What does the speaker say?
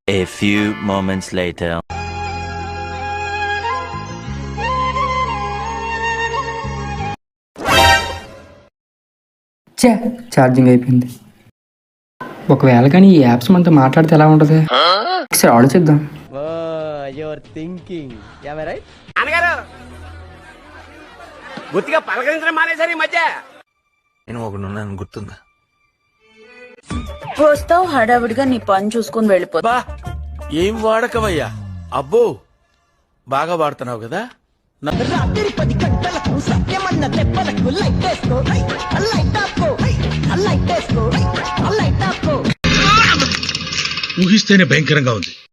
A few moments later. Charging అయిపోయింది. ఒకవేళ కానీ ఈ యాప్స్ మనతో మాట్లాడితే ఎలా ఉంటది ఒకసారి ఆలోచిద్దాం. నేను ఒకడున్నాను గుర్తుందా? వస్తావు హడావిడిగా నీ పని చూసుకుని వెళ్ళిపోతా. ఏం వాడకవయ్యా? అబ్బో బాగా వాడుతున్నావు కదా. రాత్రి 10 గంటలకు సత్యమన్న దెబ్బలకు లైట్ వేసుకో, లైట్ ఆపుకో, లైట్ వేసుకో, లైట్ ఆపుకో. ఊహిస్తేనే భయంకరంగా ఉంది.